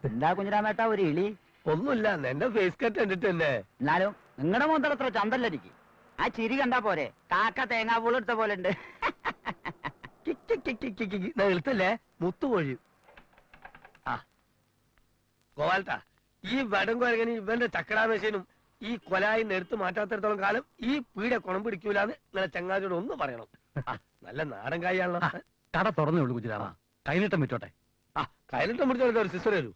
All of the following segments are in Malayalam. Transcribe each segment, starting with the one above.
എന്താ കുഞ്ഞിരാമേട്ടാ ഒരു ഇളി? ഒന്നുമില്ല, എന്റെ ഫേസ് കട്ട് കണ്ടിട്ട് തന്നെ. എന്നാലും നിങ്ങളുടെ മുതൽ അത്ര ചന്തല്ല എനിക്ക്. ആ ചിരി കണ്ടാ പോരെ, കാക്ക തേങ്ങാപ്പൂളെടുത്ത പോലെ ഉണ്ട്. എളുത്തല്ലേ മുത്തുപൊഴി. ആ ഗോപാലട്ടാ, ഈ വടം കുരങ്ങനും ഇവന്റെ ചക്കടാമേശനും ഈ കൊലായി എടുത്തു മാറ്റാത്തിടത്തോളം കാലം ഈ പീടെ കുണം പിടിക്കൂലെന്ന് നിങ്ങളെ ചങ്ങാതിയോട് ഒന്ന് പറയണം. നല്ല നാടൻ കായാണല്ലോ. കട തുറന്നേ കുഞ്ഞിരാമ, കൈനീട്ടം വിറ്റോട്ടെ. കൈനീട്ടം പിടിച്ചോളൂ, ഒരു സിസ്റ്റർ വരൂ.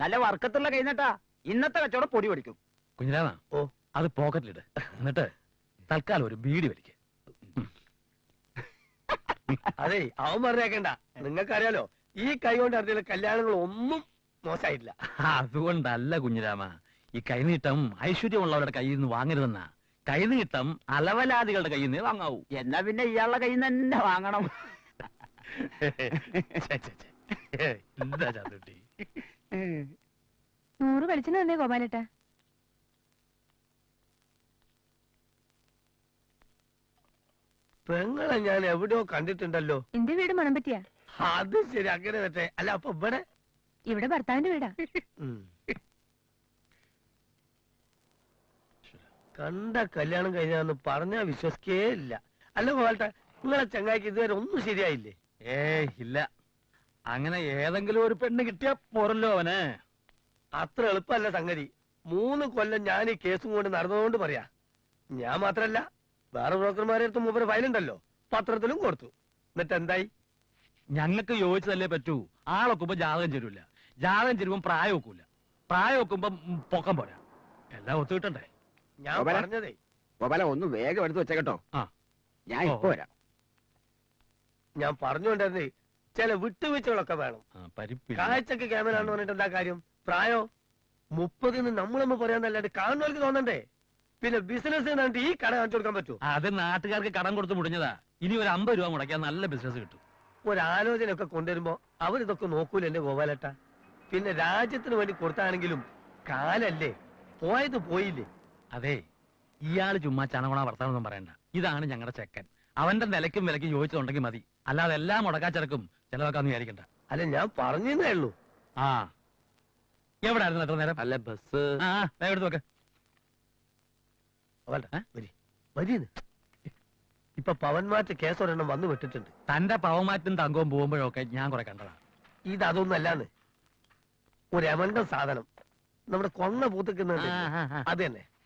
നല്ല വർക്കത്തുള്ള കഴിഞ്ഞിട്ടാ ഇന്നത്തെ കച്ചവടം പൊടി പഠിക്കും. കുഞ്ഞിരാമ, ഓ അത് പോക്കറ്റിലിട്, എന്നിട്ട് തൽക്കാലം ഒരു ബീഡി വലിക്ക്. അതെ, അവൻ പറഞ്ഞേക്കണ്ട. നിങ്ങൾക്കറിയാലോ, ഈ കൈ കൊണ്ട് നടത്തിയ കല്യാണങ്ങൾ ഒന്നും മോശമായിട്ടില്ല. അതുകൊണ്ടല്ല കുഞ്ഞിരാമ, ഈ കൈനീട്ടം ഐശ്വര്യമുള്ളവരുടെ കയ്യിൽ നിന്ന് വാങ്ങരുതെന്നാ. കൈനീട്ടം അലവലാദികളുടെ കയ്യിൽ നിന്ന് വാങ്ങാവൂ. എന്നാ പിന്നെ ഇയാളുടെ കയ്യിൽ നിന്ന് തന്നെ വാങ്ങണം. എന്താ ചാത്തുട്ടി? 100 വെളിച്ചെണ്ണ തന്നെ ഗോപാലേട്ടാ. പെങ്ങളെ ഞാൻ എവിടെയോ കണ്ടിട്ടുണ്ടല്ലോ. എന്റെ വീട് മണം പറ്റിയാ. അത് ശരി, അങ്ങനെ പറ്റേ. അല്ല, അപ്പൊ ഇവിടെ ഭർത്താവിന്റെ വീടാ. കണ്ട കല്യാണം കഴിഞ്ഞാന്ന് പറഞ്ഞാ വിശ്വസിക്കേ ഇല്ല. അല്ല പോകട്ടെ, നിങ്ങളെ ചങ്ങായിക്ക് ഇതുവരെ ഒന്നും ശരിയായില്ലേ? ഇല്ല. അങ്ങനെ ഏതെങ്കിലും ഒരു പെണ്ണ് കിട്ടിയാ പോരല്ലോ അവന്. അത്ര എളുപ്പമല്ല സംഗതി. 3 കൊല്ലം ഞാൻ ഈ കേസും കൊണ്ട് നടന്നതുകൊണ്ട് പറയാ. ഞാൻ മാത്രല്ല, വേറെ ബ്രോക്കർമാരെ അടുത്ത് മൂപ്പര് ഫയലുണ്ടല്ലോ, പത്രത്തിലും കൊടുത്തു. എന്നിട്ട് എന്തായി? ഞങ്ങൾക്ക് യോജിച്ചതല്ലേ പറ്റൂ. ആളൊക്കുമ്പോ ജാതകം ചേരൂല, ജാതകം ചേരുമ്പോ പ്രായം ഒക്കൂല, പ്രായം ഒക്കുമ്പോ പൊക്കം പോരാ. എല്ലാം ഒത്തു കിട്ടണ്ടേ? ഞാൻ പറഞ്ഞതേ ഗോപാല, ഒന്ന് വേഗം എടുത്ത് വെച്ചേട്ടോ. ഞാൻ ഇപ്പൊ വരാം. ഞാൻ പറഞ്ഞുകൊണ്ടിരുന്നേ, ചില വിട്ടുവീഴ്ചകളൊക്കെ വേണം. കാഴ്ചക്ക് ക്യാമറ എന്ന് പറഞ്ഞിട്ട് എന്താ കാര്യം? പ്രായോ 30 നമ്മളൊന്നും പറയാന്നല്ലാണ്ട് കാണുന്നവർക്ക് തോന്നണ്ടേ? പിന്നെ ബിസിനസ് കണ്ടിട്ട് ഈ കട കാണിച്ചു കൊടുക്കാൻ പറ്റുമോ? അത് നാട്ടുകാർക്ക് കടം കൊടുത്ത് മുടിഞ്ഞതാ. ഇനി ഒരു 50 രൂപ മുടക്കിയാൽ നല്ല ബിസിനസ് കിട്ടും. ഒരാലോചനയൊക്കെ കൊണ്ടുവരുമ്പോ അവരിതൊക്കെ നോക്കൂലല്ലേ ഗോപാലേട്ട? പിന്നെ രാജ്യത്തിന് വേണ്ടി കൊടുത്താണെങ്കിലും കാലല്ലേ, പോയത് പോയില്ലേ? അതെ, ഇയാള് ചുമ്മാ ചണകുണ വർത്താനൊന്നും പറയണ്ട. ഇതാണ് ഞങ്ങളുടെ ചെക്കൻ. അവന്റെ നിലയ്ക്കും വിലയ്ക്കും യോജിച്ചുണ്ടെങ്കിൽ മതി. അല്ലാതെ എല്ലാം മുടക്കാച്ചിറക്കും ചിലവാക്കാന്ന് വിചാരിക്കണ്ട. അല്ല, ഞാൻ പറഞ്ഞേ ഉള്ളൂ. ആ, എവിടെ ആയിരുന്നു എത്ര നേരം? അല്ല, ബസ് എടുത്ത് വെക്ക. ഇപ്പൊ പവൻമാറ്റ് കേസൊരെണ്ണം വന്നു വിട്ടിട്ടുണ്ട്. തന്റെ പവമാറ്റും തങ്കവും പോകുമ്പോഴൊക്കെ ഞാൻ കുറെ കണ്ടതാ. ഇതൊന്നും അല്ലാന്ന്, ഒരു എമണ്ട സാധനം നമ്മുടെ കൊന്ന പൂത്തിക്കുന്നുണ്ട്. അത് തന്നെ.